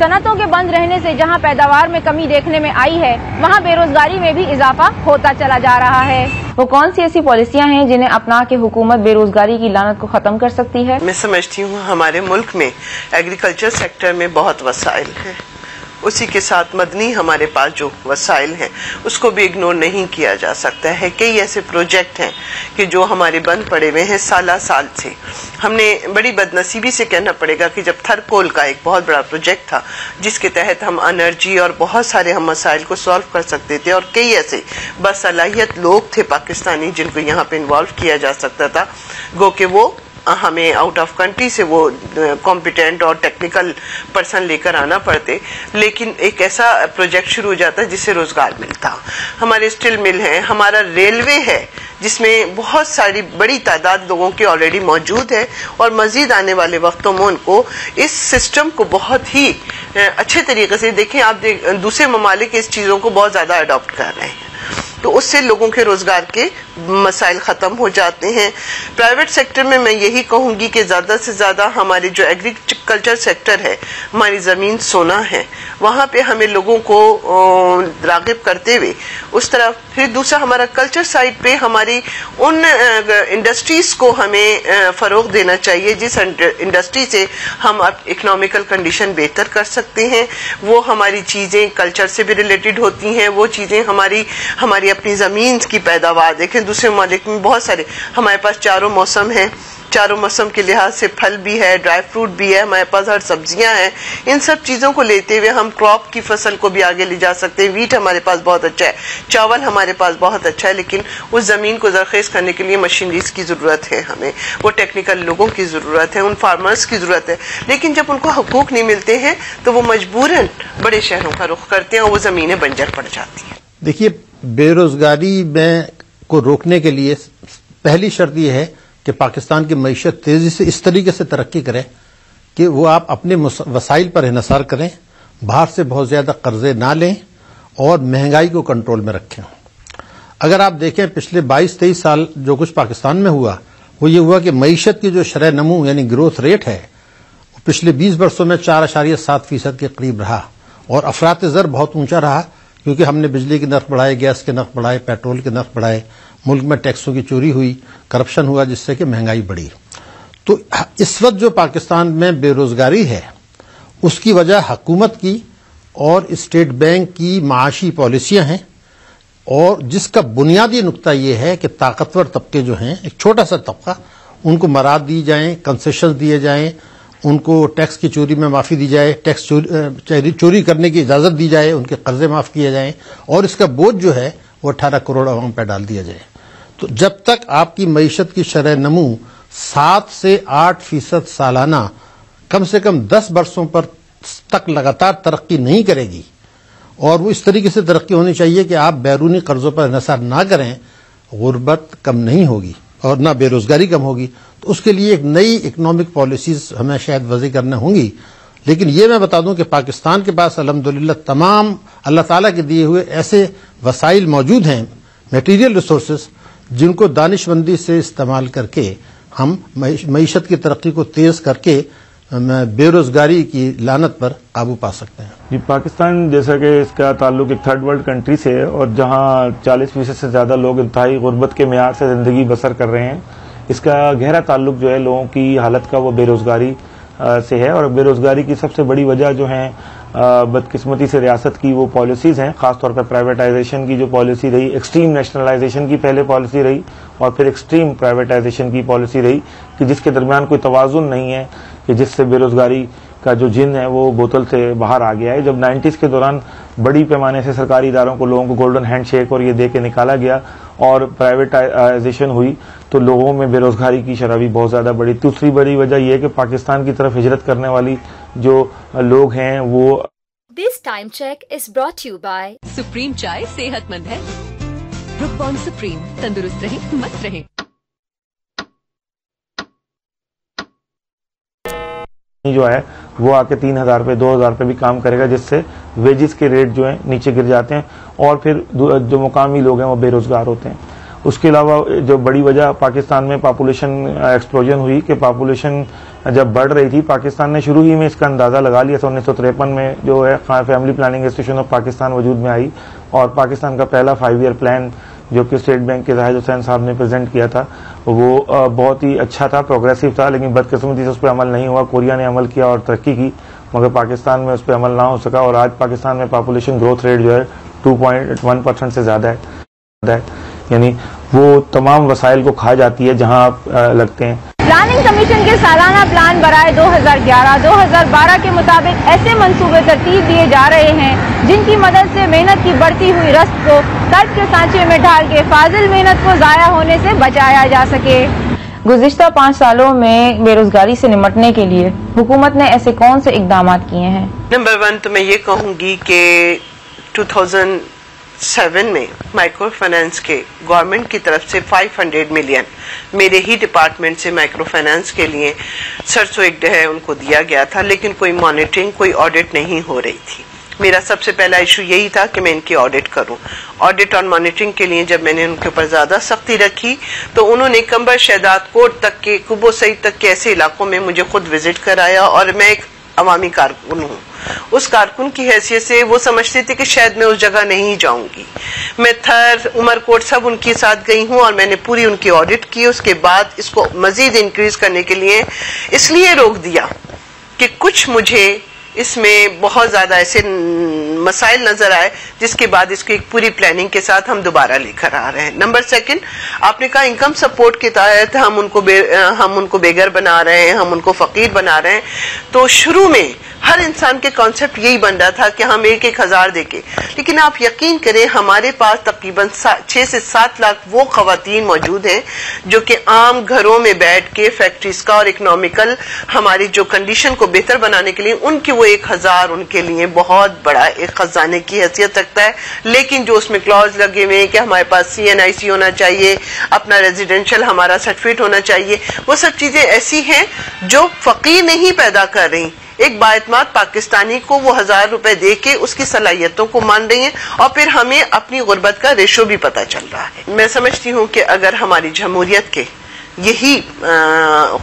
صنعتوں کے بند رہنے سے جہاں پیداوار میں کمی دیکھنے میں آئی ہے وہاں بے روزگاری میں بھی اضافہ ہوتا چلا جا رہا ہے۔ وہ کون سی ایسی پالیسیاں ہیں جنہیں اپنا کے حکومت بے روزگاری کی لعنت کو ختم کر سکتی ہے؟ میں سمجھتی ہوں ہمارے ملک میں ایگریکلچر سیکٹر میں بہت وسائل ہیں، اسی کے ساتھ مدنی ہمارے پاس جو وسائل ہیں اس کو بھی اگنور نہیں کیا جا سکتا ہے۔ کئی ایسے پروجیکٹ ہیں کہ جو ہمارے بند پڑے ہوئے ہیں سالہ سال سے۔ ہم نے بڑی بدنصیبی سے کہنا پڑے گا کہ جب تھرکول کا ایک بہت بڑا پروجیکٹ تھا جس کے تحت ہم انرجی اور بہت سارے ہم مسائل کو سالو کر سکتے تھے، اور کئی ایسے باصلاحیت لوگ تھے پاکستانی جن کو یہاں پہ انوالو کیا جا سکتا تھا، گو کہ وہ ہمیں آؤٹ آف کنٹری سے وہ کمپیٹنٹ اور ٹیکنیکل پرسن لے کر آنا پڑتے، لیکن ایک ایسا پروجیکٹ شروع ہو جاتا ہے جس سے روزگار ملتا۔ ہمارے اسٹیل مل ہیں، ہمارا ریلوے ہے جس میں بہت ساری بڑی تعداد لوگوں کی آلریڈی موجود ہے، اور مزید آنے والے وقتوں میں ان کو اس سسٹم کو بہت ہی اچھے طریقے سے دیکھیں آپ دوسرے ممالک اس چیزوں کو بہت زیادہ اڈاپٹ کر رہے ہیں، تو اس سے لوگوں کے روزگار کے مسائل ختم ہو جاتے ہیں۔ پرائیویٹ سیکٹر میں میں یہی کہوں گی کہ زیادہ سے زیادہ ہمارے جو ایگریکلچر سیکٹر ہے، ہماری زمین سونا ہے، وہاں پہ ہمیں لوگوں کو راغب کرتے ہوئے اس طرف، پھر دوسرا ہمارا کلچر سائڈ پہ ہماری ان انڈسٹریز کو ہمیں فروغ دینا چاہیے جس انڈسٹری سے ہم اکنامیکل کنڈیشن بہتر کر سکتے ہیں۔ وہ ہماری چیزیں کلچر سے بھی ریلیٹڈ ہوتی ہیں، وہ چیزیں ہماری اپنی زمین کی پیداوار دیکھیں دوسرے ممالک میں بہت سارے ہمارے پاس چاروں موسم ہیں، چاروں موسم کے لحاظ سے پھل بھی ہے، ڈرائی فروٹ بھی ہے، ہمارے پاس ہر سبزیاں ہیں، ان سب چیزوں کو لیتے ہوئے ہم کراپ کی فصل کو بھی آگے لے جا سکتے ہیں۔ ویٹ ہمارے پاس بہت اچھا ہے، چاول ہمارے پاس بہت اچھا ہے، لیکن اس زمین کو زرخیز کرنے کے لیے مشینریز کی ضرورت ہے، ہمیں وہ ٹیکنیکل لوگوں کی ضرورت ہے، ان فارمرز کی ضرورت ہے، لیکن جب ان کو حقوق نہیں ملتے ہیں تو وہ مجبوراً بڑے شہروں کا رخ کرتے ہیں اور وہ زمینیں بنجر پڑ جاتی ہیں۔ دیکھیے، بے روزگاری کو روکنے کے لیے پہلی شرط یہ ہے کہ پاکستان کی معیشت تیزی سے اس طریقے سے ترقی کرے کہ وہ آپ اپنے وسائل پر انحصار کریں، باہر سے بہت زیادہ قرضے نہ لیں اور مہنگائی کو کنٹرول میں رکھیں۔ اگر آپ دیکھیں پچھلے 22-23 سال جو کچھ پاکستان میں ہوا وہ یہ ہوا کہ معیشت کی جو شرح نمو یعنی گروتھ ریٹ ہے وہ پچھلے 20 برسوں میں 4.7% کے قریب رہا، اور افراط زر بہت اونچا رہا کیونکہ ہم نے بجلی کے نرخ بڑھائے، گیس کے نرخ بڑھائے، پیٹرول کے نرخ بڑھائے، ملک میں ٹیکسوں کی چوری ہوئی، کرپشن ہوا، جس سے کہ مہنگائی بڑھی۔ تو اس وقت جو پاکستان میں بے روزگاری ہے اس کی وجہ حکومت کی اور اسٹیٹ بینک کی معاشی پالیسیاں ہیں، اور جس کا بنیادی نقطہ یہ ہے کہ طاقتور طبقے جو ہیں، ایک چھوٹا سا طبقہ، ان کو مراعات دی جائیں، کنسیشن دیے جائیں، ان کو ٹیکس کی چوری میں معافی دی جائے، ٹیکس چوری کرنے کی اجازت دی جائے، ان کے قرضے معاف کیے جائیں، اور اس کا بوجھ جو ہے وہ 18 کروڑ عوام پہ ڈال دیا جائے۔ تو جب تک آپ کی معیشت کی شرح نمو 7 سے 8% سالانہ کم سے کم 10 برسوں پر تک لگاتار ترقی نہیں کرے گی، اور وہ اس طریقے سے ترقی ہونی چاہیے کہ آپ بیرونی قرضوں پر انحصار نہ کریں، غربت کم نہیں ہوگی اور نہ بے روزگاری کم ہوگی۔ تو اس کے لیے ایک نئی اکنامک پالیسیز ہمیں شاید وضع کرنا ہوں گی۔ لیکن یہ میں بتا دوں کہ پاکستان کے پاس الحمدللہ تمام اللہ تعالیٰ کے دیے ہوئے ایسے وسائل موجود ہیں، میٹیریل ریسورسز، جن کو دانش مندی سے استعمال کر کے ہم معیشت کی ترقی کو تیز کر کے بے روزگاری کی لعنت پر قابو پا سکتے ہیں۔ جی، پاکستان جیسا کہ اس کا تعلق ایک تھرڈ ورلڈ کنٹری سے ہے، اور جہاں 40% سے زیادہ لوگ انتہائی غربت کے معیار سے زندگی بسر کر رہے ہیں، اس کا گہرا تعلق جو ہے لوگوں کی حالت کا وہ بے روزگاری سے ہے، اور بے روزگاری کی سب سے بڑی وجہ جو ہے بدقسمتی سے ریاست کی وہ پالیسیز ہیں، خاص طور پر پرائیویٹائزیشن کی جو پالیسی رہی، ایکسٹریم نیشنلائزیشن کی پہلے پالیسی رہی اور پھر ایکسٹریم پرائیویٹائزیشن کی پالیسی رہی، کہ جس کے درمیان کوئی توازن نہیں ہے، کہ جس سے بے روزگاری کا جو جن ہے وہ بوتل سے باہر آ گیا ہے۔ جب 90s کے دوران بڑی پیمانے سے سرکاری اداروں کو لوگوں کو گولڈن ہینڈ شیک اور یہ دے کے نکالا گیا اور پرائیویٹائزیشن ہوئی تو لوگوں میں بے روزگاری کی شرح بھی بہت زیادہ بڑھی۔ دوسری بڑی وجہ یہ ہے کہ پاکستان کی طرف ہجرت کرنے والی جو لوگ ہیں وہ This time check is brought to you by supreme چائے صحت مند ہے، بروک بانڈ سپریم، تندرست رہیں مست رہیں۔ جو ہے وہ آ کے 3,000 روپے 2,000 روپے بھی کام کرے گا، جس سے ویجز کے ریٹ جو ہیں نیچے گر جاتے ہیں اور پھر جو مقامی لوگ ہیں وہ بے روزگار ہوتے ہیں۔ اس کے علاوہ جو بڑی وجہ پاکستان میں پاپولیشن ایکسپلوژن ہوئی کہ پاپولیشن جب بڑھ رہی تھی، پاکستان نے شروع ہی میں اس کا اندازہ لگا لیا تھا 1953 میں جو ہے family planning institution of Pakistan وجود میں آئی، اور پاکستان کا پہلا 5 ایئر پلان جو کہ اسٹیٹ بینک کے زاہد حسین صاحب نے پریزنٹ کیا تھا وہ بہت ہی اچھا تھا، پروگریسو تھا، لیکن بدقسمتی سے اس پہ عمل نہیں ہوا۔ کوریا نے عمل کیا اور ترقی کی، مگر پاکستان میں اس پہ عمل نہ ہو سکا، اور آج پاکستان میں پاپولیشن گروتھ ریٹ جو ہے 2.1% سے زیادہ ہے، یعنی وہ تمام وسائل کو کھا جاتی ہے جہاں آپ لگتے ہیں۔ پلاننگ کمیشن کے سالانہ پلان برائے 2011-2012 کے مطابق ایسے منصوبے ترتیب دیے جا رہے ہیں جن کی مدد سے محنت کی بڑھتی ہوئی رسد کو قرض کے سانچے میں ڈال کے فاضل محنت کو ضائع ہونے سے بچایا جا سکے۔ گزشتہ 5 سالوں میں بے روزگاری سے نمٹنے کے لیے حکومت نے ایسے کون سے اقدامات کیے ہیں؟ نمبر 1 تو میں یہ کہوں گی کہ 2007 میں مائکرو فائنانس کے گورنمنٹ کی طرف سے 500 ملین میرے ہی ڈپارٹمنٹ سے مائکرو فائنانس کے لیے سرسو ایک ہے ان کو دیا گیا تھا، لیکن کوئی مانیٹرنگ کوئی آڈٹ نہیں ہو رہی تھی۔ میرا سب سے پہلا ایشو یہی تھا کہ میں ان کی آڈٹ کروں۔ آڈٹ اور مانیٹرنگ کے لیے جب میں نے ان کے اوپر زیادہ سختی رکھی تو انہوں نے کمبر شہداد کوٹ تک کے قبو سعید تک کے ایسے علاقوں میں مجھے خود وزٹ کرایا، اور میں ایک عوامی کارکن ہوں، اس کارکن کی حیثیت سے وہ سمجھتے تھے کہ شاید میں اس جگہ نہیں جاؤں گی۔ میں تھر عمر کوٹ سب ان کے ساتھ گئی ہوں، اور میں نے پوری ان کی آڈٹ کی۔ اس کے بعد اس کو مزید انکریز کرنے کے لیے اس لیے روک دیا کہ کچھ مجھے اس میں بہت زیادہ ایسے مسائل نظر آئے جس کے بعد اس کی ایک پوری پلاننگ کے ساتھ ہم دوبارہ لے کر آ رہے ہیں۔ نمبر 2 آپ نے کہا انکم سپورٹ کے تحت ہم ان کو بے گھر بنا رہے ہیں، ہم ان کو فقیر بنا رہے ہیں۔ تو شروع میں ہر انسان کے کانسیپٹ یہی بن رہا تھا کہ ہم 1,000 دے کے، لیکن آپ یقین کریں ہمارے پاس تقریباً 6 سے 7 لاکھ وہ خواتین موجود ہیں جو کہ عام گھروں میں بیٹھ کے فیکٹریز کا اور اکنامیکل ہماری جو کنڈیشن کو بہتر بنانے کے لیے ان کی وہ 1,000 ان کے لیے بہت بڑا ایک خزانے کی حیثیت رکھتا ہے۔ لیکن جو اس میں کلوز لگے ہوئے ہیں کہ ہمارے پاس CNIC ہونا چاہیے، اپنا ریزیڈینشل ہمارا سرٹیفکیٹ ہونا چاہیے، وہ سب چیزیں ایسی ہیں جو فقیر نہیں پیدا کر رہی، ایک بااعتماد پاکستانی کو وہ 1,000 روپے دے کے اس کی صلاحیتوں کو مان رہی ہیں، اور پھر ہمیں اپنی غربت کا ریشو بھی پتہ چل رہا ہے۔ میں سمجھتی ہوں کہ اگر ہماری جمہوریت کے یہی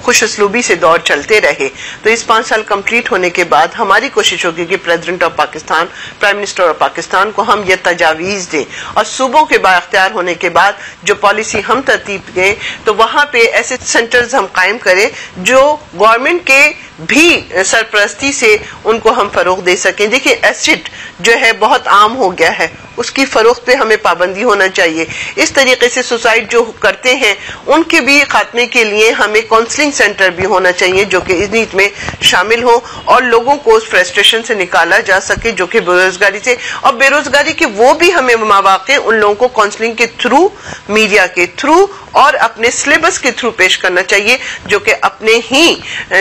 خوش اسلوبی سے دور چلتے رہے تو اس 5 سال کمپلیٹ ہونے کے بعد ہماری کوشش ہوگی کہ president of Pakistan, prime minister of Pakistan کو ہم یہ تجاویز دیں، اور صوبوں کے بااختیار ہونے کے بعد جو پالیسی ہم ترتیب دیں تو وہاں پہ ایسے سینٹرز ہم قائم کریں جو گورنمنٹ کے بھی سرپرستی سے ان کو ہم فروغ دے سکیں۔ دیکھیں ایسڈ جو ہے بہت عام ہو گیا ہے، اس کی فروخت پہ ہمیں پابندی ہونا چاہیے۔ اس طریقے سے سوسائٹ جو کرتے ہیں ان کے بھی خاتمے کے لیے ہمیں کاؤنسلنگ سینٹر بھی ہونا چاہیے جو کہ اس نیت میں شامل ہو، اور لوگوں کو اس فرسٹریشن سے نکالا جا سکے جو کہ بے روزگاری سے، اور بے روزگاری کے وہ بھی ہمیں مواقع ان لوگوں کو کاؤنسلنگ کے تھرو، میڈیا کے تھرو اور اپنے سلیبس کے تھرو پیش کرنا چاہیے جو کہ اپنے ہی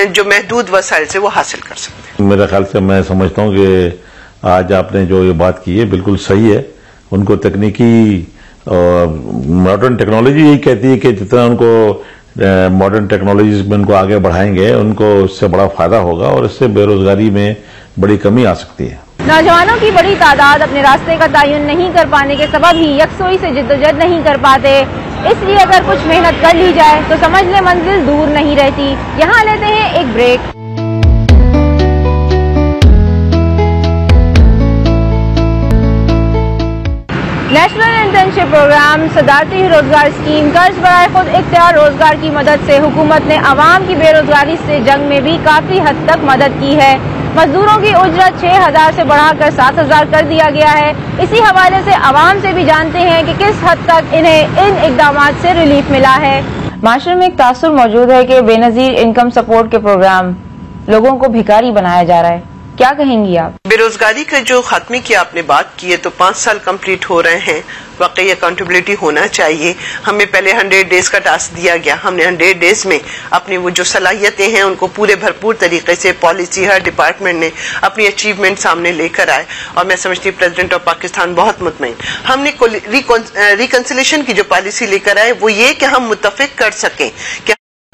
جو محدود وسائل سے وہ حاصل کر سکتے ہیں۔ میرے خیال سے میں سمجھتا ہوں کہ آج آپ نے جو یہ بات کی ہے بالکل صحیح ہے۔ ان کو تکنیکی ماڈرن ٹیکنالوجی یہی کہتی ہے کہ جتنا ان کو ماڈرن ٹیکنالوجیز میں ان کو آگے بڑھائیں گے ان کو اس سے بڑا فائدہ ہوگا، اور اس سے بے روزگاری میں بڑی کمی آ سکتی ہے۔ نوجوانوں کی بڑی تعداد اپنے راستے کا تعین نہیں کر پانے کے سبب ہی یکسوئی سے جدوجہد نہیں کر پاتے، اس لیے اگر کچھ محنت کر لی جائے تو سمجھ لیں منزل دور نہیں رہتی۔ یہاں لیتے ہیں ایک بریک۔ نیشنل انٹرنشپ پروگرام، صدارتی روزگار اسکیم، قرض برائے خود اختیار روزگار کی مدد سے حکومت نے عوام کی بے روزگاری سے جنگ میں بھی کافی حد تک مدد کی ہے۔ مزدوروں کی اجرت 6,000 سے بڑھا کر 7,000 کر دیا گیا ہے۔ اسی حوالے سے عوام سے بھی جانتے ہیں کہ کس حد تک انہیں ان اقدامات سے ریلیف ملا ہے۔ معاشرے میں ایک تاثر موجود ہے کہ بے نظیر انکم سپورٹ کے پروگرام لوگوں کو بھکاری بنایا جا رہا ہے، کیا کہیں گی آپ؟ بے روزگاری کا جو خاتمے کی آپ نے بات کی ہے تو 5 سال کمپلیٹ ہو رہے ہیں، واقعی اکاؤنٹیبلٹی ہونا چاہیے۔ ہمیں پہلے 100 ڈیز کا ٹاسک دیا گیا، ہم نے 100 ڈیز میں اپنی وہ جو صلاحیتیں ہیں ان کو پورے بھرپور طریقے سے پالیسی ہر ڈپارٹمنٹ نے اپنی اچیومنٹ سامنے لے کر آئے، اور میں سمجھتی ہوں پریزیڈنٹ آف پاکستان بہت مطمئن۔ ہم نے ریکنسیلیشن کی جو پالیسی لے کر آئے وہ یہ کہ ہم متفق کر سکیں کہ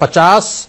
50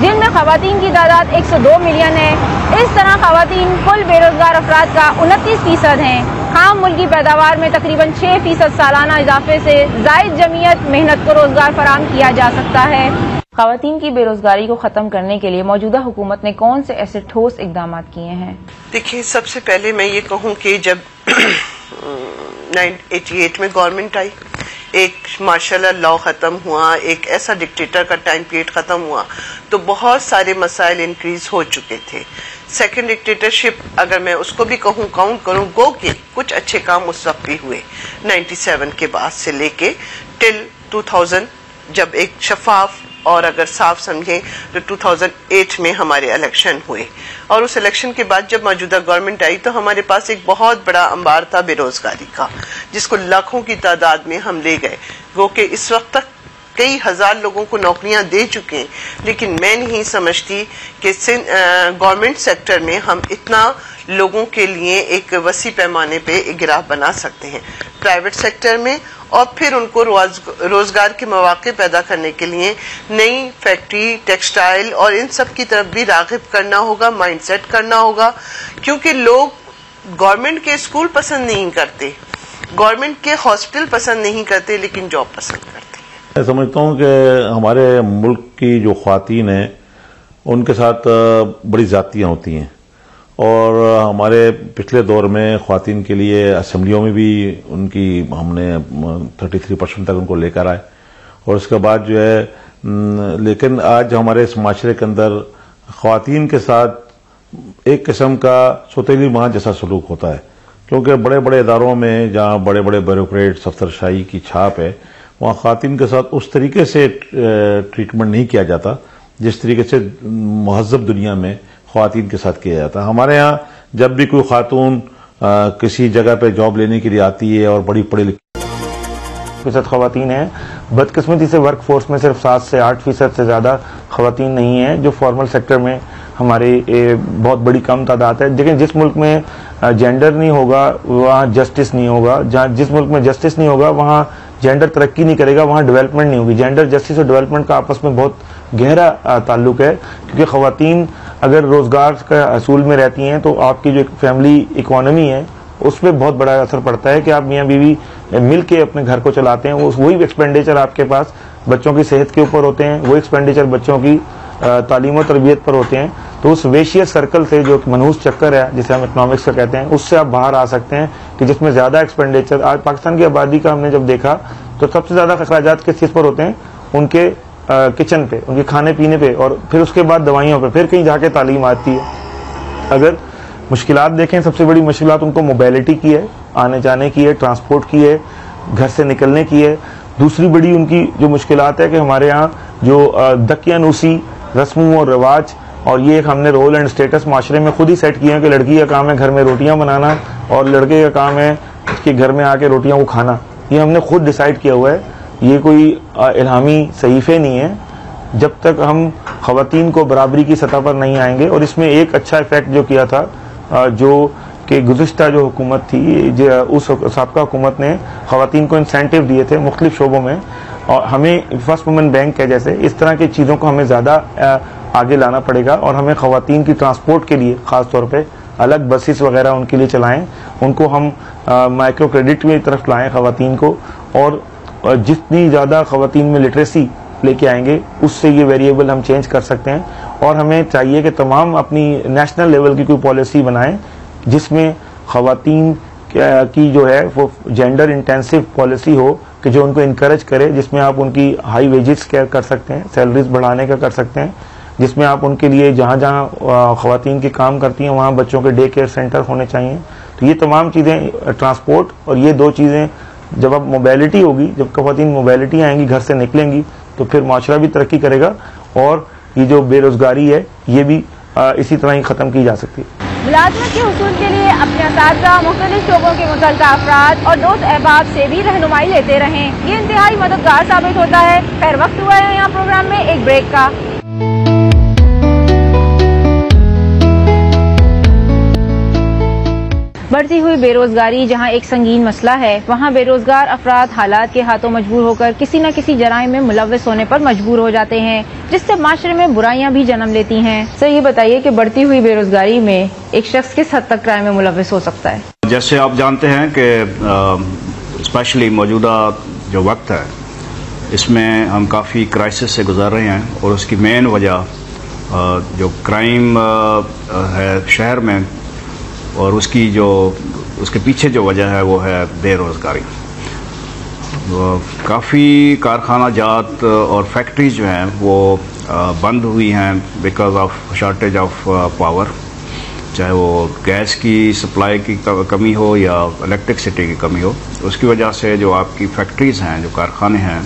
جن میں خواتین کی تعداد 102 ملین ہے۔ اس طرح خواتین کل بے روزگار افراد کا 29% ہیں۔ خام ملکی پیداوار میں تقریباً 6% سالانہ اضافے سے زائد جمعیت محنت کو روزگار فراہم کیا جا سکتا ہے۔ خواتین کی بے روزگاری کو ختم کرنے کے لیے موجودہ حکومت نے کون سے ایسے ٹھوس اقدامات کیے ہیں؟ دیکھیے، سب سے پہلے میں یہ کہوں کہ جب 1988 میں گورنمنٹ آئی، ایک ماشاءاللہ لا ختم ہوا، ایک ایسا ڈکٹیٹر کا ٹائم پیریڈ ختم ہوا، تو بہت سارے مسائل انکریز ہو چکے تھے۔ سیکنڈ ڈکٹیٹرشپ اگر میں اس کو بھی کہوں کاؤنٹ کروں، گو کہ کچھ اچھے کام اس وقت بھی ہوئے 97 کے بعد سے لے کے ٹل 2000، جب ایک شفاف اور اگر صاف سمجھیں تو 2008 میں ہمارے الیکشن ہوئے، اور اس الیکشن کے بعد جب موجودہ گورنمنٹ آئی تو ہمارے پاس ایک بہت بڑا انبار تھا بے روزگاری کا، جس کو لاکھوں کی تعداد میں ہم لے گئے، وہ کہ اس وقت تک کئی ہزار لوگوں کو نوکریاں دے چکے ہیں، لیکن میں نہیں سمجھتی کہ گورنمنٹ سیکٹر میں ہم اتنا لوگوں کے لیے ایک وسیع پیمانے پہ ایک گراف بنا سکتے ہیں۔ پرائیویٹ سیکٹر میں اور پھر ان کو روزگار کے مواقع پیدا کرنے کے لیے نئی فیکٹری، ٹیکسٹائل اور ان سب کی طرف بھی راغب کرنا ہوگا، مائنڈ سیٹ کرنا ہوگا، کیونکہ لوگ گورنمنٹ کے اسکول پسند نہیں کرتے، گورنمنٹ کے ہاسپٹل پسند نہیں کرتے، لیکن جاب پسند کرتے۔ میں سمجھتا ہوں کہ ہمارے ملک کی جو خواتین ہیں ان کے ساتھ بڑی زیادتیاں ہوتی ہیں، اور ہمارے پچھلے دور میں خواتین کے لیے اسمبلیوں میں بھی ان کی ہم نے 33% تک ان کو لے کر آئے، اور اس کے بعد جو ہے لیکن آج ہمارے اس معاشرے کے اندر خواتین کے ساتھ ایک قسم کا سوتیلی ماں جیسا سلوک ہوتا ہے، کیونکہ بڑے بڑے اداروں میں جہاں بڑے بڑے بیوروکریٹس افسرشاہی کی چھاپ ہے، وہاں خواتین کے ساتھ اس طریقے سے ٹریٹمنٹ نہیں کیا جاتا جس طریقے سے مہذب دنیا میں خواتین کے ساتھ کیا جاتا ہے۔ ہمارے ہاں جب بھی کوئی خاتون کسی جگہ پہ جاب لینے کے لیے آتی ہے اور بڑی پڑھی لکھی خواتین ہیں، بدقسمتی سے ورک فورس میں صرف 7 سے 8% سے زیادہ خواتین نہیں ہیں، جو فارمل سیکٹر میں ہمارے بہت بڑی کم تعداد ہے۔ لیکن جس ملک میں جینڈر نہیں ہوگا وہاں جسٹس نہیں ہوگا، جس ملک میں جسٹس نہیں ہوگا وہاں جینڈر ترقی نہیں کرے گا، وہاں ڈیولپمنٹ نہیں ہوگی۔ جینڈر جسٹس اور ڈیولپمنٹ کا آپس میں بہت گہرا تعلق ہے، کیونکہ خواتین اگر روزگار کا حصول میں رہتی ہیں تو آپ کی جو فیملی اکانومی ہے اس پہ بہت بڑا اثر پڑتا ہے کہ آپ میاں بیوی مل کے اپنے گھر کو چلاتے ہیں، وہی ایکسپینڈیچر آپ کے پاس بچوں کی صحت کے اوپر ہوتے ہیں، وہی ایکسپینڈیچر بچوں کی تعلیم و تربیت پر ہوتے ہیں۔ تو اس ویشیس سرکل سے جو منحوس چکر ہے جسے ہم اکنامکس کا کہتے ہیں، اس سے آپ باہر آ سکتے ہیں کہ جس میں زیادہ ایکسپینڈیچر، آج پاکستان کی آبادی کا ہم نے جب دیکھا تو سب سے زیادہ اخراجات کس چیز پر ہوتے ہیں؟ ان کے کچن پہ، ان کے کھانے پینے پہ، اور پھر اس کے بعد دوائیوں پہ، پھر کہیں جا کے تعلیم آتی ہے۔ اگر مشکلات دیکھیں، سب سے بڑی مشکلات ان کو موبیلٹی کی ہے، آنے جانے کی ہے، ٹرانسپورٹ کی ہے، گھر سے نکلنے کی ہے۔ دوسری بڑی ان کی جو مشکلات ہے کہ ہمارے ہاں جو دقیانوسی رسم و رواج، اور یہ ہم نے رول اینڈ اسٹیٹس معاشرے میں خود ہی سیٹ کیے ہیں کہ لڑکی کا کام ہے گھر میں روٹیاں بنانا اور لڑکے کا کام ہے کہ گھر میں آ کے روٹیاں کو کھانا، یہ ہم نے خود ڈیسائیڈ کیا ہوا ہے، یہ کوئی الہامی صحیفے نہیں ہے۔ جب تک ہم خواتین کو برابری کی سطح پر نہیں آئیں گے، اور اس میں ایک اچھا ایفیکٹ جو کیا تھا جو کہ گزشتہ جو حکومت تھی، اس سابقہ حکومت نے خواتین کو انسینٹیو دیے تھے مختلف شعبوں میں، اور ہمیں فرسٹ وومن بینک ہے جیسے اس طرح کی چیزوں کو ہمیں زیادہ آگے لانا پڑے گا، اور ہمیں خواتین کی ٹرانسپورٹ کے لیے خاص طور پہ الگ بسیز وغیرہ ان کے لیے چلائیں، ان کو ہم مائکرو کریڈٹ کی طرف لائیں خواتین کو، اور جتنی زیادہ خواتین میں لٹریسی لے کے آئیں گے اس سے یہ ویریبل ہم چینج کر سکتے ہیں۔ اور ہمیں چاہیے کہ تمام اپنی نیشنل لیول کی کوئی پالیسی بنائیں جس میں خواتین کی جو ہے وہ جینڈر انٹینسو پالیسی ہو کہ جو ان کو انکریج کرے، جس میں آپ ان کی ہائی ویجز کر سکتے ہیں، سیلریز بڑھانے کا کر سکتے ہیں، جس میں آپ ان کے لیے جہاں جہاں خواتین کے کام کرتی ہیں وہاں بچوں کے ڈے کیئر سینٹر ہونے چاہیے۔ تو یہ تمام چیزیں، ٹرانسپورٹ اور یہ دو چیزیں، جب اب موبیلٹی ہوگی، جب خواتین موبیلٹی آئیں گی، گھر سے نکلیں گی، تو پھر معاشرہ بھی ترقی کرے گا، اور یہ جو بے روزگاری ہے یہ بھی اسی طرح ہی ختم کی جا سکتی ہے۔ ملازمت کے حصول کے لیے اپنے اساتذہ، مختلف شعبوں کے متعلقہ افراد اور دوست احباب سے بھی رہنمائی لیتے رہیں، یہ انتہائی مددگار ثابت ہوتا ہے۔ خیر، وقت ہوا ہے یہاں پروگرام میں ایک بریک کا۔ بڑھتی ہوئی بے روزگاری جہاں ایک سنگین مسئلہ ہے، وہاں بے روزگار افراد حالات کے ہاتھوں مجبور ہو کر کسی نہ کسی جرائم میں ملوث ہونے پر مجبور ہو جاتے ہیں، جس سے معاشرے میں برائیاں بھی جنم لیتی ہیں۔ سر یہ بتائیے کہ بڑھتی ہوئی بے روزگاری میں ایک شخص کس حد تک کرائم میں ملوث ہو سکتا ہے؟ جیسے آپ جانتے ہیں کہ اسپیشلی موجودہ جو وقت ہے اس میں ہم کافی کرائسس سے گزر رہے ہیں، اور اس کی مین وجہ جو کرائم ہے شہر میں، اور اس کے پیچھے جو وجہ ہے وہ ہے بے روزگاری۔ کافی کارخانہ جات اور فیکٹریز جو ہیں وہ بند ہوئی ہیں because of shortage of power, چاہے وہ گیس کی سپلائی کی کمی ہو یا الیکٹرکسٹی کی کمی ہو۔ اس کی وجہ سے جو آپ کی فیکٹریز ہیں، جو کارخانے ہیں،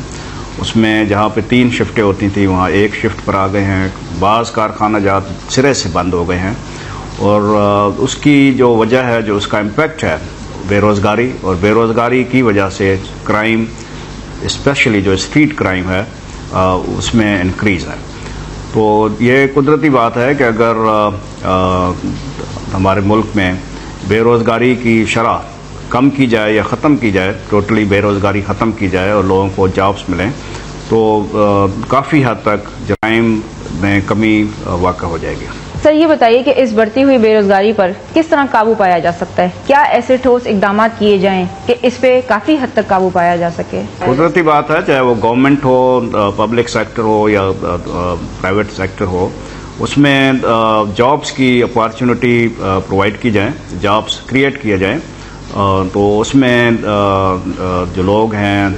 اس میں جہاں پہ 3 شفٹیں ہوتی تھیں وہاں 1 شفٹ پر آ گئے ہیں، بعض کارخانہ جات سرے سے بند ہو گئے ہیں، اور اس کی جو وجہ ہے، جو اس کا امپیکٹ ہے بے روزگاری، اور بے روزگاری کی وجہ سے کرائم اسپیشلی جو اسٹریٹ کرائم ہے اس میں انکریز ہے۔ تو یہ قدرتی بات ہے کہ اگر ہمارے ملک میں بے روزگاری کی شرح کم کی جائے یا ختم کی جائے، ٹوٹلی بے روزگاری ختم کی جائے اور لوگوں کو جابس ملیں، تو کافی حد تک جرائم میں کمی واقع ہو جائے گی۔ سر یہ بتائیے کہ اس بڑھتی ہوئی بے روزگاری پر کس طرح قابو پایا جا سکتا ہے؟ کیا ایسے ٹھوس اقدامات کیے جائیں کہ اس پہ کافی حد تک قابو پایا جا سکے؟ قدرتی بات ہے، چاہے وہ گورنمنٹ ہو، پبلک سیکٹر ہو یا پرائیویٹ سیکٹر ہو، اس میں جابس کی اپارچونٹی پرووائڈ کی جائیں، جابس کریٹ کیے جائیں، تو اس میں جو لوگ ہیں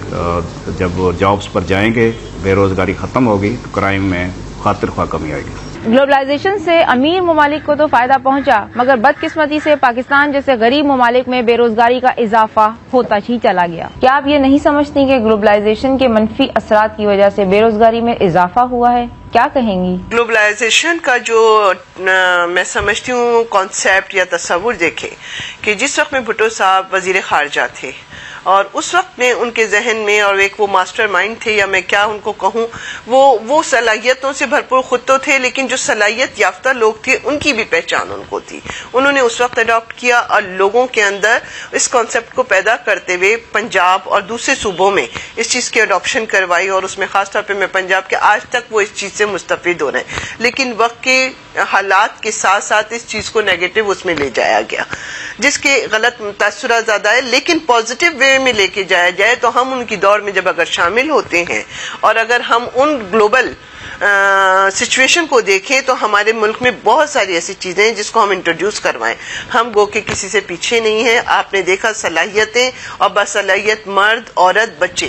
جب جابس پر جائیں گے، بے روزگاری ختم ہوگی تو کرائم میں خاطر خواہ کمی آئے گی۔ گلوبلائزیشن سے امیر ممالک کو تو فائدہ پہنچا، مگر بدقسمتی سے پاکستان جیسے غریب ممالک میں بے روزگاری کا اضافہ ہوتا ہی چلا گیا۔ کیا آپ یہ نہیں سمجھتی کہ گلوبلائزیشن کے منفی اثرات کی وجہ سے بے روزگاری میں اضافہ ہوا ہے؟ کیا کہیں گی؟ گلوبلائزیشن کا جو میں سمجھتی ہوں کانسیپٹ یا تصور دیکھیں کہ جس وقت میں بھٹو صاحب وزیر خارجہ تھے، اور اس وقت میں ان کے ذہن میں، اور ایک وہ ماسٹر مائنڈ تھے، یا میں کیا ان کو کہوں، وہ صلاحیتوں سے بھرپور خود تو تھے، لیکن جو صلاحیت یافتہ لوگ تھے ان کی بھی پہچان ان کو تھی۔ انہوں نے اس وقت اڈاپٹ کیا اور لوگوں کے اندر اس کانسیپٹ کو پیدا کرتے ہوئے پنجاب اور دوسرے صوبوں میں اس چیز کی اڈاپشن کروائی، اور اس میں خاص طور پہ میں پنجاب کے آج تک وہ اس چیز سے مستفید ہو رہے ہیں، لیکن وقت کے حالات کے ساتھ ساتھ اس چیز کو نیگیٹو اس میں لے جایا گیا، جس کے غلط تاثرات زیادہ ہے، لیکن پازیٹیو وے میں لے کے جایا جائے تو ہم ان کی دور میں جب اگر شامل ہوتے ہیں، اور اگر ہم ان گلوبل سچویشن کو دیکھیں، تو ہمارے ملک میں بہت ساری ایسی چیزیں ہیں جس کو ہم انٹروڈیوس کروائیں۔ ہم گو کہ کسی سے پیچھے نہیں ہیں۔ آپ نے دیکھا صلاحیتیں اور باصلاحیت مرد، عورت، بچے،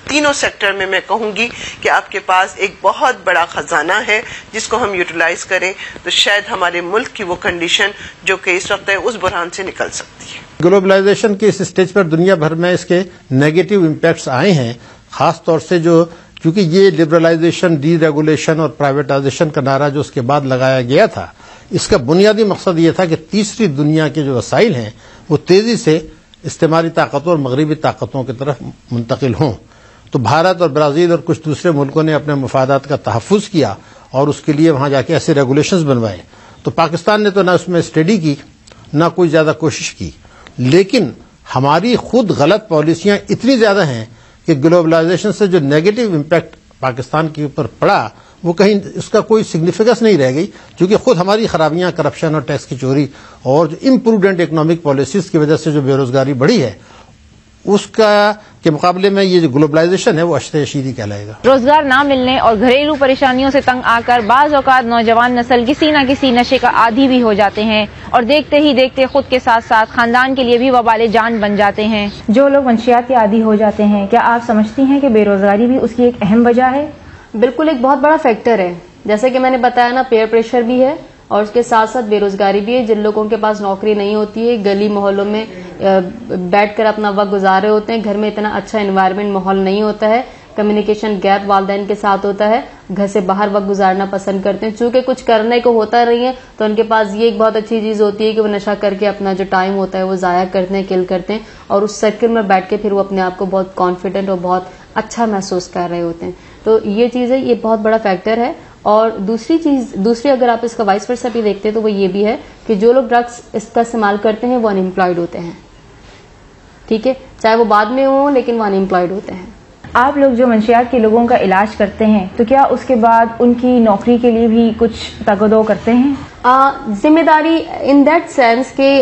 تینوں سیکٹر میں کہوں گی کہ آپ کے پاس ایک بہت بڑا خزانہ ہے جس کو ہم یوٹیلائز کریں تو شاید ہمارے ملک کی وہ کنڈیشن جو کہ اس وقت ہے اس بحران سے نکل سکتی ہے۔ گلوبلائزیشن کے اس سٹیج پر دنیا بھر میں اس کے نیگیٹو امپیکٹس آئے ہیں، خاص طور سے کیونکہ یہ لبرلائزیشن، ڈی ریگولیشن اور پرائیویٹائزیشن کا نعرہ جو اس کے بعد لگایا گیا تھا، اس کا بنیادی مقصد یہ تھا کہ تیسری دنیا کے جو وسائل ہیں وہ تیزی سے استعماری طاقتوں اور مغربی طاقتوں کی طرف منتقل ہوں۔ تو بھارت اور برازیل اور کچھ دوسرے ملکوں نے اپنے مفادات کا تحفظ کیا اور اس کے لیے وہاں جا کے ایسے ریگولیشنز بنوائے۔ تو پاکستان نے تو نہ اس میں اسٹڈی کی، نہ کوئی زیادہ کوشش کی، لیکن ہماری خود غلط پالیسیاں اتنی زیادہ ہیں کہ گلوبلائزیشن سے جو نیگیٹو امپیکٹ پاکستان کے اوپر پڑا وہ کہیں اس کا کوئی سگنیفیکنس نہیں رہ گئی، کیونکہ خود ہماری خرابیاں، کرپشن اور ٹیکس کی چوری اور جو امپروڈنٹ اکنامک پالیسیز کی وجہ سے جو بے روزگاری بڑھی ہے، اس کا کے مقابلے میں یہ جو گلوبلائزیشن ہے وہ اشر شیری کہلائے گا۔ روزگار نہ ملنے اور گھریلو پریشانیوں سے تنگ آ کر بعض اوقات نوجوان نسل کسی نہ کسی نشے کا عادی بھی ہو جاتے ہیں، اور دیکھتے ہی دیکھتے خود کے ساتھ ساتھ خاندان کے لیے بھی وبال جان بن جاتے ہیں۔ جو لوگ منشیات کے عادی ہو جاتے ہیں، کیا آپ سمجھتی ہیں کہ بے روزگاری بھی اس کی ایک اہم وجہ ہے؟ بالکل، ایک بہت بڑا فیکٹر ہے۔ جیسے کہ میں نے بتایا نا، پیئر پریشر بھی ہے اور اس کے ساتھ ساتھ بے روزگاری بھی ہے۔ جن لوگوں کے پاس نوکری نہیں ہوتی ہے، گلی محلوں میں بیٹھ کر اپنا وقت گزار رہے ہوتے ہیں، گھر میں اتنا اچھا انوائرمنٹ ماحول نہیں ہوتا ہے، کمیونیکیشن گیپ والدین کے ساتھ ہوتا ہے، گھر سے باہر وقت گزارنا پسند کرتے ہیں۔ چونکہ کچھ کرنے کو ہوتا نہیں ہے تو ان کے پاس یہ ایک بہت اچھی چیز ہوتی ہے کہ وہ نشہ کر کے اپنا جو ٹائم ہوتا ہے وہ ضائع کرتے ہیں، کل کرتے ہیں، اور اس سرکل میں بیٹھ کے پھر وہ اپنے آپ کو بہت کانفیڈنٹ اور بہت اچھا محسوس کر رہے ہوتے ہیں۔ تو یہ چیز ہے، یہ بہت بڑا فیکٹر ہے۔ اور دوسری اگر آپ اس کا وائس ورسا بھی دیکھتے ہیں تو وہ یہ بھی ہے کہ جو لوگ ڈرگس اس کا استعمال کرتے ہیں وہ ان امپلائڈ ہوتے ہیں. ٹھیک ہے, چاہے وہ بعد میں ہوں لیکن وہ ان امپلائڈ ہوتے ہیں. آپ لوگ جو منشیات کے لوگوں کا علاج کرتے ہیں تو کیا اس کے بعد ان کی نوکری کے لیے بھی کچھ تگدو کرتے ہیں؟ ذمہ داری ان دیٹ سینس کہ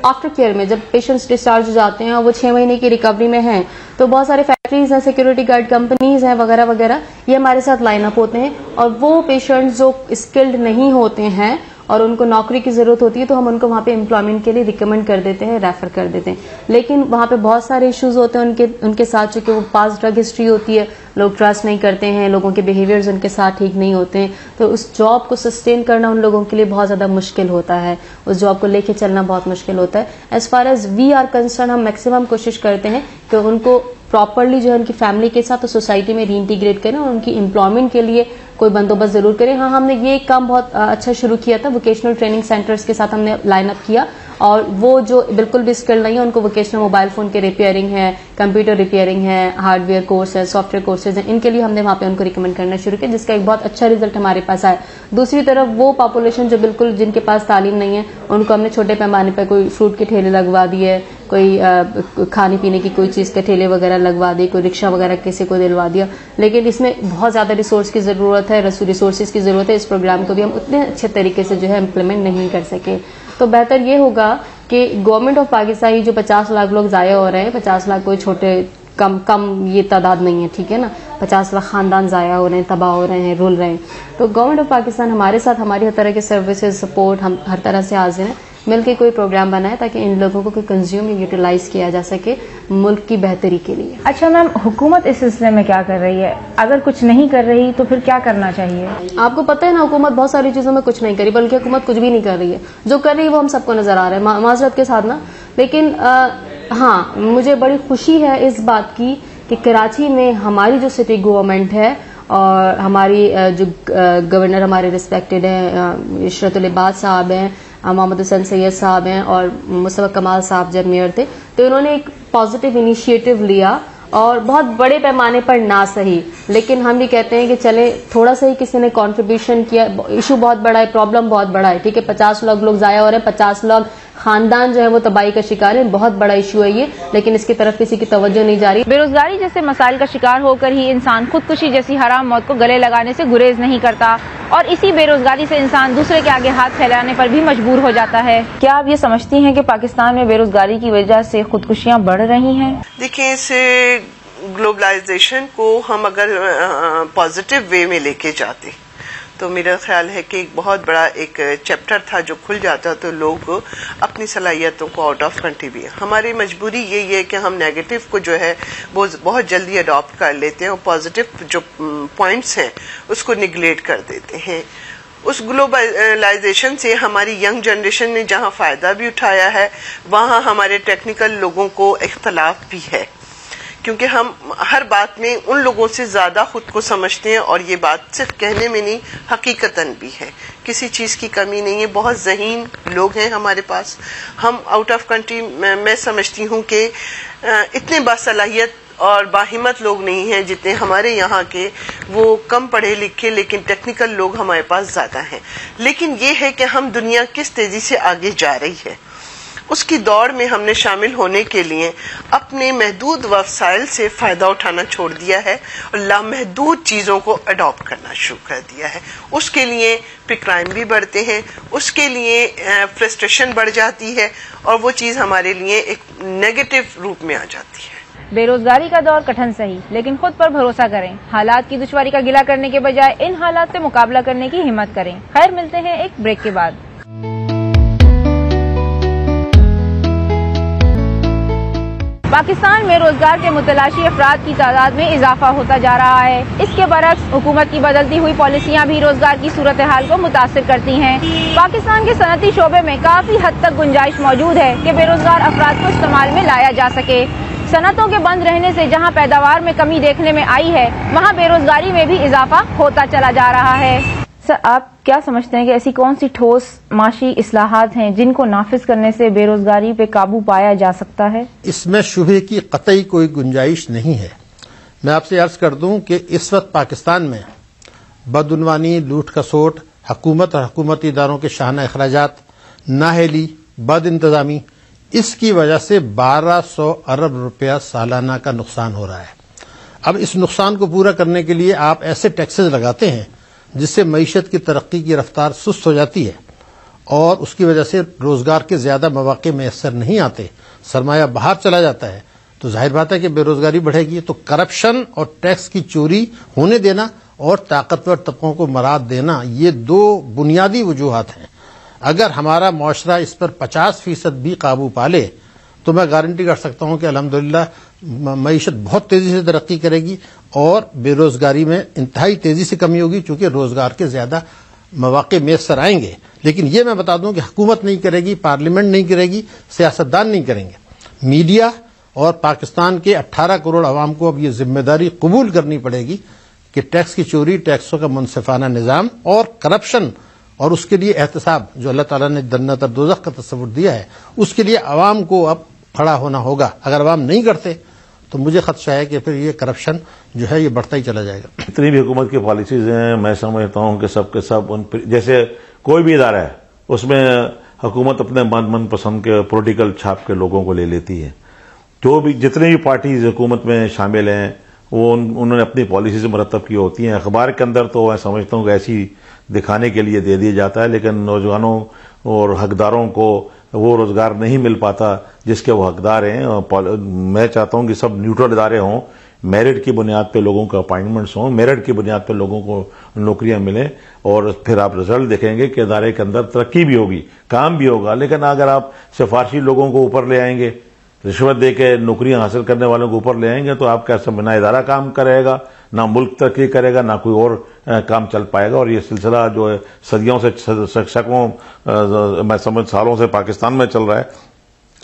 آفٹر کیئر میں جب پیشنٹس ڈسچارج ہو جاتے ہیں اور وہ 6 مہینے کی ریکوری میں ہیں تو بہت سارے فیکٹریز ہیں, سیکورٹی گارڈ کمپنیز ہیں وغیرہ وغیرہ, یہ ہمارے ساتھ لائن اپ ہوتے ہیں. اور وہ پیشنٹس جو اسکلڈ نہیں ہوتے ہیں اور ان کو نوکری کی ضرورت ہوتی ہے تو ہم ان کو وہاں پہ امپلائمنٹ کے لیے ریکمینڈ کر دیتے ہیں, ریفر کر دیتے ہیں. لیکن وہاں پہ بہت سارے ایشوز ہوتے ہیں ان کے ساتھ, چونکہ وہ پاس ڈرگ ہسٹری ہوتی ہے, لوگ ٹرسٹ نہیں کرتے ہیں, لوگوں کے بیہیویئرز ان کے ساتھ ٹھیک نہیں ہوتے ہیں, تو اس جاب کو سسٹین کرنا ان لوگوں کے لیے بہت زیادہ مشکل ہوتا ہے, اس جاب کو لے کے چلنا بہت مشکل ہوتا ہے. As far as we are concern, ہم میکسیمم کوشش کرتے ہیں کہ ان کو پراپرلی جو ہے ان کی فیملی کے ساتھ سوسائٹی میں ری انٹیگریٹ کریں اور ان کی امپلائمنٹ کے لیے کوئی بندوبست ضرور کریں. ہاں, ہم نے یہ کام بہت اچھا شروع کیا تھا, ووکیشنل ٹریننگ سینٹرز کے ساتھ ہم نے لائن اپ کیا, اور وہ جو بالکل بھی اسکل نہیں ہے ان کو ووکیشنل موبائل فون کے ریپیئرنگ ہے, کمپیوٹر ریپیئرنگ ہے, ہارڈ ویئر کورس ہے, سافٹ ویئر کورسز ہیں, ان کے لیے ہم نے وہاں پہ ان کو ریکمینڈ کرنا شروع کیا, جس کا ایک بہت اچھا ریزلٹ ہمارے پاس آیا. دوسری طرف وہ پاپولیشن جو بالکل جن کے پاس تعلیم نہیں ہے ان کو ہم نے چھوٹے پیمانے پہ کوئی فروٹ کے ٹھیلے لگوا دیے, کوئی کھانے پینے کی کوئی چیز کے ٹھیلے وغیرہ لگوا دیے, کوئی رکشہ وغیرہ کسی کو دلوا دیا. لیکن اس میں بہت زیادہ ریسورس کی ضرورت ہے, ریسورسز کی ضرورت ہے. اس پروگرام کو بھی ہم اتنے اچھے طریقے سے جو ہے امپلیمنٹ نہیں کر سکے. تو بہتر یہ ہوگا کہ گورنمنٹ آف پاکستان جو 50 لاکھ لوگ ضائع ہو رہے ہیں, 50 لاکھ کوئی چھوٹے کم یہ تعداد نہیں ہے, ٹھیک ہے نا, 50 لاکھ خاندان ضائع ہو رہے ہیں, تباہ ہو رہے ہیں, رول رہے ہیں. تو گورنمنٹ آف پاکستان ہمارے ساتھ ہماری ہر طرح کے سروسز سپورٹ ہم ہر طرح سے حاضر ہیں, مل کے کوئی پروگرام بنائے تاکہ ان لوگوں کو کنزیوم یا یوٹیلائز کیا جا سکے ملک کی بہتری کے لیے. اچھا میم, حکومت اس سلسلے میں کیا کر رہی ہے؟ اگر کچھ نہیں کر رہی تو پھر کیا کرنا چاہیے؟ آپ کو پتہ ہے نا, حکومت بہت ساری چیزوں میں کچھ نہیں کری, بلکہ حکومت کچھ بھی نہیں کر رہی ہے. جو کر رہی ہے وہ ہم سب کو نظر آ رہا ہے, معذرت کے ساتھ نا. لیکن ہاں, مجھے بڑی خوشی ہے اس بات کی کہ کراچی میں ہماری جو سٹی گورنمنٹ ہے اور ہماری جو گورنر ہمارے ریسپیکٹڈ ہیں, عشرت العباد صاحب ہیں, محمد حسین سید صاحب ہیں, اور مصطفی کمال صاحب جب میئر تھے تو انہوں نے ایک پازیٹیو انیشیٹو لیا, اور بہت بڑے پیمانے پر نہ صحیح, لیکن ہم بھی کہتے ہیں کہ چلے تھوڑا سا ہی کسی نے کنٹریبیوشن کیا. ایشو بہت بڑا ہے, پرابلم بہت بڑا ہے, ٹھیک ہے, 50 لوگ ضائع ہو رہے ہیں, 50 لوگ خاندان جو ہے وہ تباہی کا شکار ہے, بہت بڑا ایشو ہے یہ, لیکن اس کی طرف کسی کی توجہ نہیں جا رہی. بے روزگاری جیسے مسائل کا شکار ہو کر ہی انسان خودکشی جیسی حرام موت کو گلے لگانے سے گریز نہیں کرتا, اور اسی بے روزگاری سے انسان دوسرے کے آگے ہاتھ پھیلانے پر بھی مجبور ہو جاتا ہے. کیا آپ یہ سمجھتی ہیں کہ پاکستان میں بے روزگاری کی وجہ سے خودکشیاں بڑھ رہی ہیں؟ دیکھیں, اسے گلوبلائزیشن کو ہم اگر پازیٹیو وے میں لے کے جاتے تو میرا خیال ہے کہ ایک بہت بڑا ایک چیپٹر تھا جو کھل جاتا, تو لوگ اپنی صلاحیتوں کو آؤٹ آف کنٹری بھی. ہماری مجبوری یہی ہے کہ ہم نیگیٹو کو جو ہے وہ بہت جلدی اڈاپٹ کر لیتے ہیں, اور پازیٹیو جو پوائنٹس ہیں اس کو نگلیکٹ کر دیتے ہیں. اس گلوبلائزیشن سے ہماری ینگ جنریشن نے جہاں فائدہ بھی اٹھایا ہے, وہاں ہمارے ٹیکنیکل لوگوں کو اختلاف بھی ہے, کیونکہ ہم ہر بات میں ان لوگوں سے زیادہ خود کو سمجھتے ہیں, اور یہ بات صرف کہنے میں نہیں حقیقتاً بھی ہے. کسی چیز کی کمی نہیں ہے, بہت ذہین لوگ ہیں ہمارے پاس. ہم آؤٹ آف کنٹری میں سمجھتی ہوں کہ اتنے باصلاحیت اور باہمت لوگ نہیں ہیں جتنے ہمارے یہاں کے, وہ کم پڑھے لکھے لیکن ٹیکنیکل لوگ ہمارے پاس زیادہ ہیں. لیکن یہ ہے کہ ہم دنیا کس تیزی سے آگے جا رہی ہے, اس کی دوڑ میں ہم نے شامل ہونے کے لیے اپنے محدود وسائل سے فائدہ اٹھانا چھوڑ دیا ہے اور لامحدود چیزوں کو اڈاپٹ کرنا شروع کر دیا ہے. اس کے لیے پھر کرائم بھی بڑھتے ہیں, اس کے لیے فرسٹریشن بڑھ جاتی ہے, اور وہ چیز ہمارے لیے ایک نیگیٹو روپ میں آ جاتی ہے. بے روزگاری کا دور کٹھن سہی, لیکن خود پر بھروسہ کریں. حالات کی دشواری کا گلہ کرنے کے بجائے ان حالات سے مقابلہ کرنے کی ہمت کریں. خیر, ملتے ہیں ایک بریک کے بعد. پاکستان میں روزگار کے متلاشی افراد کی تعداد میں اضافہ ہوتا جا رہا ہے. اس کے برعکس حکومت کی بدلتی ہوئی پالیسیاں بھی روزگار کی صورتحال کو متاثر کرتی ہیں. پاکستان کے صنعتی شعبے میں کافی حد تک گنجائش موجود ہے کہ بے روزگار افراد کو استعمال میں لایا جا سکے. صنعتوں کے بند رہنے سے جہاں پیداوار میں کمی دیکھنے میں آئی ہے, وہاں بے روزگاری میں بھی اضافہ ہوتا چلا جا رہا ہے. سر, آپ کیا سمجھتے ہیں کہ ایسی کون سی ٹھوس معاشی اصلاحات ہیں جن کو نافذ کرنے سے بے روزگاری پہ قابو پایا جا سکتا ہے؟ اس میں شبہے کی قطعی کوئی گنجائش نہیں ہے. میں آپ سے عرض کر دوں کہ اس وقت پاکستان میں بدعنوانی، لوٹ کھسوٹ، حکومت اور حکومتی اداروں کے شاہانہ اخراجات، نااہلی، بد انتظامی، اس کی وجہ سے 1200 ارب روپیہ سالانہ کا نقصان ہو رہا ہے۔ اب اس نقصان کو پورا کرنے کے لیے آپ ایسے ٹیکسز لگاتے ہیں جس سے معیشت کی ترقی کی رفتار سست ہو جاتی ہے اور اس کی وجہ سے روزگار کے زیادہ مواقع میسر نہیں آتے، سرمایہ باہر چلا جاتا ہے، تو ظاہر بات ہے کہ بے روزگاری بڑھے گی۔ تو کرپشن اور ٹیکس کی چوری ہونے دینا اور طاقتور طبقوں کو مراد دینا، یہ دو بنیادی وجوہات ہیں۔ اگر ہمارا معاشرہ اس پر 50% بھی قابو پا لے تو میں گارنٹی کر سکتا ہوں کہ الحمدللہ معیشت بہت تیزی سے ترقی کرے گی اور بے روزگاری میں انتہائی تیزی سے کمی ہوگی، چونکہ روزگار کے زیادہ مواقع میسر آئیں گے۔ لیکن یہ میں بتا دوں کہ حکومت نہیں کرے گی، پارلیمنٹ نہیں کرے گی، سیاستدان نہیں کریں گے، میڈیا اور پاکستان کے 18 کروڑ عوام کو اب یہ ذمہ داری قبول کرنی پڑے گی کہ ٹیکس کی چوری، ٹیکسوں کا منصفانہ نظام اور کرپشن اور اس کے لیے احتساب جو اللہ تعالیٰ نے جنت اور دوزخ کا تصور دیا ہے، اس کے لیے عوام کو اب کھڑا ہونا ہوگا۔ اگر عوام نہیں کرتے تو مجھے خدشہ ہے کہ پھر یہ کرپشن جو ہے یہ بڑھتا ہی چلا جائے گا۔ جتنی بھی حکومت کی پالیسیز ہیں میں سمجھتا ہوں کہ سب کے سب ان جیسے کوئی بھی ادارہ ہے اس میں حکومت اپنے من پسند کے پولیٹیکل چھاپ کے لوگوں کو لے لیتی ہے۔ جو بھی جتنے بھی پارٹیز حکومت میں شامل ہیں وہ انہوں نے اپنی پالیسیز مرتب کی ہوتی ہیں۔ اخبار کے اندر تو میں سمجھتا ہوں کہ ایسی دکھانے کے لیے دے دیا جاتا ہے، لیکن نوجوانوں اور حقداروں کو وہ روزگار نہیں مل پاتا جس کے وہ حقدار ہیں۔ میں چاہتا ہوں کہ سب نیوٹرل ادارے ہوں، میرٹ کی بنیاد پہ لوگوں کو اپائنٹمنٹس ہوں، میرٹ کی بنیاد پہ لوگوں کو نوکریاں ملیں، اور پھر آپ رزلٹ دیکھیں گے کہ ادارے کے اندر ترقی بھی ہوگی، کام بھی ہوگا۔ لیکن اگر آپ سفارشی لوگوں کو اوپر لے آئیں گے، رشوت دے کے نوکریاں حاصل کرنے والوں کو اوپر لے آئیں گے، تو آپ کا نہ ادارہ کام کرے گا، نہ ملک ترقی کرے گا، نہ کوئی اور کام چل پائے گا۔ اور یہ سلسلہ جو ہے صدیوں سے سینکڑوں میں سمجھ سالوں سے پاکستان میں چل رہا ہے،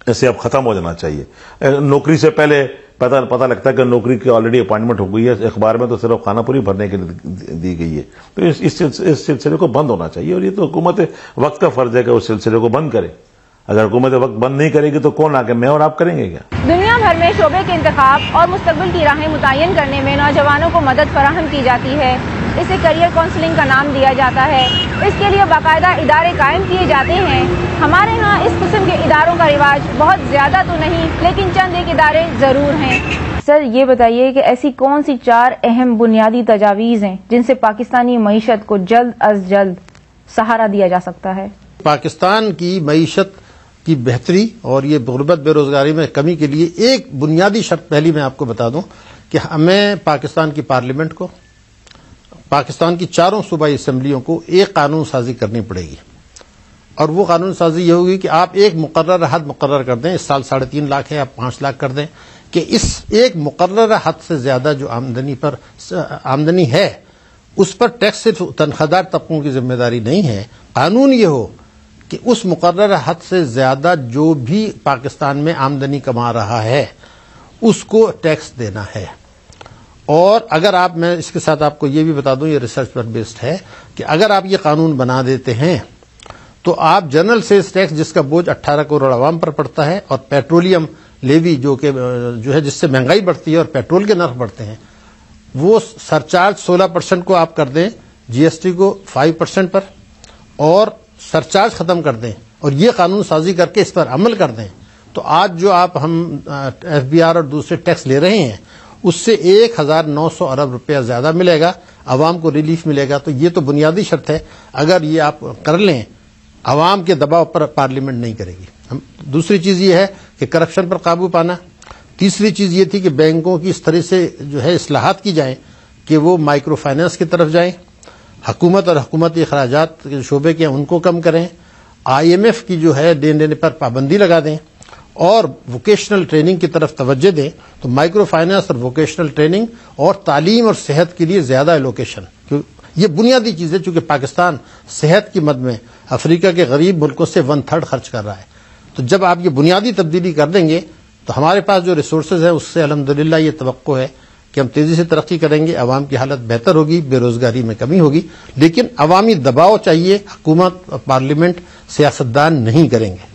اسے اب ختم ہو جانا چاہیے۔ نوکری سے پہلے پتہ لگتا ہے کہ نوکری کی آلریڈی اپائنٹمنٹ ہو گئی ہے، اخبار میں تو صرف خانہ پوری بھرنے کے لیے دی گئی ہے، تو اس سلسلے کو بند ہونا چاہیے۔ اور یہ تو حکومت وقت کا فرض ہے کہ اس سلسلے کو بند کرے۔ اگر حکومت وقت بند نہیں کرے گی تو کون آگے میں اور آپ کریں گے کیا؟ دنیا بھر میں شعبے کے انتخاب اور مستقبل کی راہیں متعین کرنے میں نوجوانوں کو مدد فراہم کی جاتی ہے۔ اسے کیریئر کونسلنگ کا نام دیا جاتا ہے۔ اس کے لیے باقاعدہ ادارے قائم کیے جاتے ہیں۔ ہمارے ہاں اس قسم کے اداروں کا رواج بہت زیادہ تو نہیں، لیکن چند ایک ادارے ضرور ہیں۔ سر یہ بتائیے کہ ایسی کون سی 4 اہم بنیادی تجاویز ہیں جن سے پاکستانی معیشت کو جلد از جلد سہارا دیا جا سکتا ہے؟ پاکستان کی معیشت کی بہتری اور یہ غربت بے روزگاری میں کمی کے لیے ایک بنیادی شرط پہلی میں آپ کو بتا دوں کہ ہمیں پاکستان کی پارلیمنٹ کو، پاکستان کی 4 صوبائی اسمبلیوں کو ایک قانون سازی کرنی پڑے گی، اور وہ قانون سازی یہ ہوگی کہ آپ ایک مقررہ حد مقرر کر دیں۔ اس سال 3.5 لاکھ ہے، آپ 5 لاکھ کر دیں کہ اس ایک مقررہ حد سے زیادہ جو آمدنی ہے اس پر ٹیکس صرف تنخواہ طبقوں کی ذمہ داری نہیں ہے۔ قانون یہ ہو کہ اس مقررہ حد سے زیادہ جو بھی پاکستان میں آمدنی کما رہا ہے اس کو ٹیکس دینا ہے۔ اور اگر آپ، میں اس کے ساتھ آپ کو یہ بھی بتا دوں، یہ ریسرچ پر بیسڈ ہے کہ اگر آپ یہ قانون بنا دیتے ہیں تو آپ جنرل سیلز ٹیکس جس کا بوجھ 18 کروڑ عوام پر پڑتا ہے، اور پیٹرولیم لیوی جو ہے جس سے مہنگائی بڑھتی ہے اور پیٹرول کے نرخ بڑھتے ہیں، وہ سرچارج 16% کو آپ کر دیں، جی ایس ٹی کو 5% پر، اور سرچارج ختم کر دیں اور یہ قانون سازی کر کے اس پر عمل کر دیں، تو آج جو آپ ہم ایف بی آر اور دوسرے ٹیکس لے رہے ہیں اس سے 1900 ارب روپیہ زیادہ ملے گا، عوام کو ریلیف ملے گا۔ تو یہ تو بنیادی شرط ہے، اگر یہ آپ کر لیں عوام کے دباؤ پر پارلیمنٹ نہیں کرے گی۔ دوسری چیز یہ ہے کہ کرپشن پر قابو پانا۔ تیسری چیز یہ تھی کہ بینکوں کی اس طرح سے جو ہے اصلاحات کی جائیں کہ وہ مائکرو فائنانس کی طرف جائیں، حکومت اور حکومتی اخراجات کے شعبے کے ان کو کم کریں، آئی ایم ایف کی جو ہے دین دینے پر پابندی لگا دیں، اور ووکیشنل ٹریننگ کی طرف توجہ دیں۔ تو مائکرو فائنانس اور ووکیشنل ٹریننگ اور تعلیم اور صحت کے لیے زیادہ ایلوکیشن، یہ بنیادی چیز ہے، چونکہ پاکستان صحت کی مد میں افریقہ کے غریب ملکوں سے 1/3 خرچ کر رہا ہے۔ تو جب آپ یہ بنیادی تبدیلی کر دیں گے تو ہمارے پاس جو ریسورسز ہیں اس سے الحمدللہ یہ توقع ہے کہ ہم تیزی سے ترقی کریں گے، عوام کی حالت بہتر ہوگی، بے روزگاری میں کمی ہوگی، لیکن عوامی دباؤ چاہیے، حکومت اور پارلیمنٹ سیاستدان نہیں کریں گے۔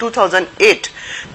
2008